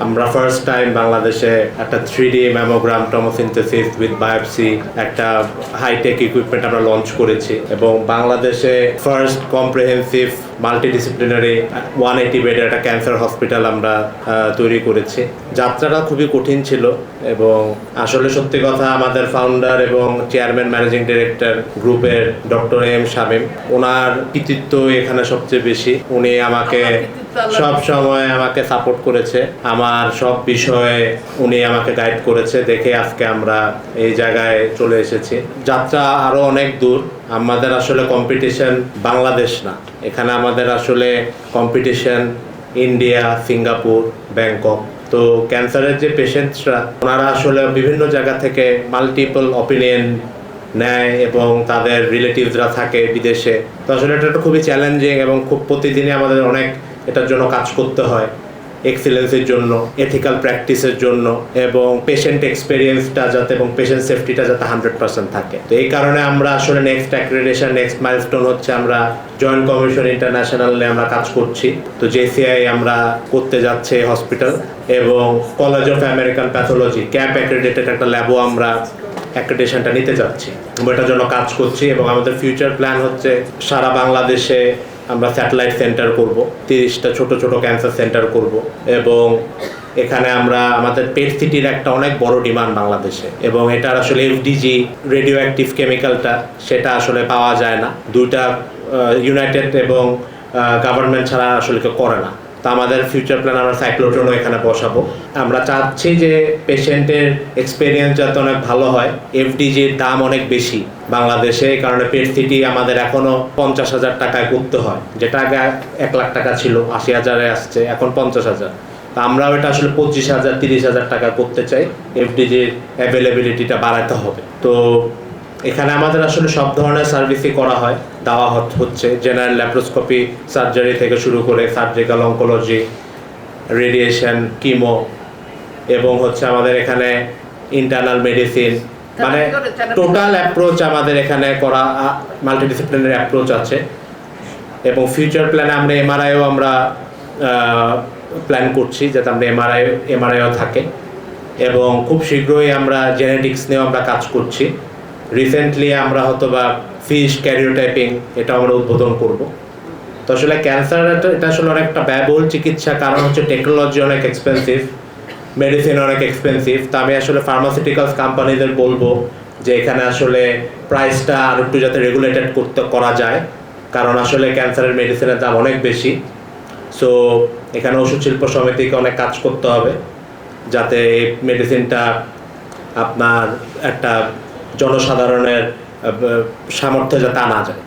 আমরা first time বাংলাদেশে একটা 3D ম্যামোগ্রাম টমোসিনথেসিস উইথ বায়োপসি একটা হাইটেক ইকুইপমেন্ট আমরা লঞ্চ করেছি এবং বাংলাদেশে ফার্স্ট কম্প্রিহেন্সিভ মাল্টিডিসিপ্লিনারি 180 বেডের একটা ক্যান্সার হসপিটাল আমরা তৈরি করেছি। যাত্রাটা খুবই কঠিন ছিল এবং আসলে সত্যি কথা আমাদের ফাউন্ডার এবং চেয়ারম্যান ম্যানেজিং ডিরেক্টর গ্রুপের ডক্টর এম শামীম, ওনার কৃতিত্ব এখানে সবচেয়ে বেশি। উনি আমাকে সব সময় আমাকে সাপোর্ট করেছে, আমার সব বিষয়ে উনি আমাকে গাইড করেছে, দেখে আজকে আমরা এই জায়গায় চলে এসেছি। যাত্রা আরো অনেক দূর। আমাদের আসলে কম্পিটিশন বাংলাদেশ না, এখানে আমাদের আসলে কম্পিটিশন ইন্ডিয়া, সিঙ্গাপুর, ব্যাংকক। তো ক্যান্সারের যে পেশেন্টসরা ওনারা আসলে বিভিন্ন জায়গা থেকে মাল্টিপল অপিনিয়ন নেয় এবং তাদের রিলেটিভসরা থাকে বিদেশে। তো আসলে এটা খুবই চ্যালেঞ্জিং এবং খুব প্রতিদিনই আমাদের অনেক এটার জন্য কাজ করতে হয়, এক্সিলেন্সের জন্য, এথিক্যাল প্র্যাকটিসের জন্য এবং পেশেন্ট এক্সপিরিয়েন্সটা যাতে এবং পেশেন্ট সেফটিটা যাতে 100% থাকে। তো এই কারণে আমরা আসলে নেক্সট অ্যাক্রেডিটেশন, নেক্সট মাইলস্টোন হচ্ছে আমরা জয়েন্ট কমিশন ইন্টারন্যাশনালে আমরা কাজ করছি। তো JCI আমরা করতে যাচ্ছে হসপিটাল এবং college of American pathology cap accredited একটা ল্যাবও আমরা অ্যাক্রেডিটেশনটা নিতে যাচ্ছি। এটার জন্য কাজ করছি এবং আমাদের ফিউচার প্ল্যান হচ্ছে সারা বাংলাদেশে আমরা স্যাটেলাইট সেন্টার করব, 30টা ছোট ছোট ক্যান্সার সেন্টার করব এবং এখানে আমরা আমাদের পেট সিটির একটা অনেক বড় ডিমান্ড বাংলাদেশে এবং এটার আসলে FDG রেডিও অ্যাক্টিভ কেমিক্যালটা সেটা আসলে পাওয়া যায় না, দুইটা ইউনাইটেড এবং গভর্নমেন্ট ছাড়া আসলে কেউ করে না। তো আমাদের ফিউচার প্ল্যান আমরা সাইক্লোট্রনও এখানে বসাবো। আমরা চাচ্ছি যে পেশেন্টের এক্সপিরিয়েন্স যাতে অনেক ভালো হয়। FDGর দাম অনেক বেশি বাংলাদেশে, এই কারণে পেট সিটি আমাদের এখনও 50,000 টাকায় করতে হয়, যেটা আগে 1 লাখ টাকা ছিল, 80,000-এ আসছে, এখন 50,000। তো আমরাও এটা আসলে 25,000 30,000 টাকা করতে চাই। FDGর অ্যাভেলেবিলিটিটা বাড়াতে হবে। তো এখানে আমাদের আসলে সব ধরনের সার্ভিসই করা হয়, দেওয়া হচ্ছে, জেনারেল ল্যাপ্রোস্কোপি সার্জারি থেকে শুরু করে সার্জিক্যাল অঙ্কোলজি, রেডিয়েশন, কিমো এবং হচ্ছে আমাদের এখানে ইন্টারনাল মেডিসিন, মানে টোটাল অ্যাপ্রোচ আমাদের এখানে করা, মাল্টিডিসিপ্লিনারি অ্যাপ্রোচ আছে। এবং ফিউচার প্ল্যানে আমরা MRIও আমরা প্ল্যান করছি যাতে আমরা MRIও থাকে এবং খুব শীঘ্রই আমরা জেনেটিক্স নিয়েও আমরা কাজ করছি। রিসেন্টলি আমরা হয়তো বা ফিশ ক্যারিওটাইপিং এটা আমরা উদ্বোধন করব। তো আসলে ক্যান্সার এটা আসলে অনেকটা ব্যয়বহুল চিকিৎসা, কারণ হচ্ছে টেকনোলজি অনেক এক্সপেন্সিভ, মেডিসিন অনেক এক্সপেন্সিভ। তো আমি আসলে ফার্মাসিউটিক্যালস কোম্পানিদের বলবো যে এখানে আসলে প্রাইসটা আর একটু যাতে রেগুলেটেড করা যায়, কারণ আসলে ক্যান্সারের মেডিসিনের দাম অনেক বেশি। সো এখানে ওষুধ শিল্প সমিতিকে অনেক কাজ করতে হবে যাতে এই মেডিসিনটা আপনার একটা জনসাধারণের সামর্থ্যে যাতে আনা যায়।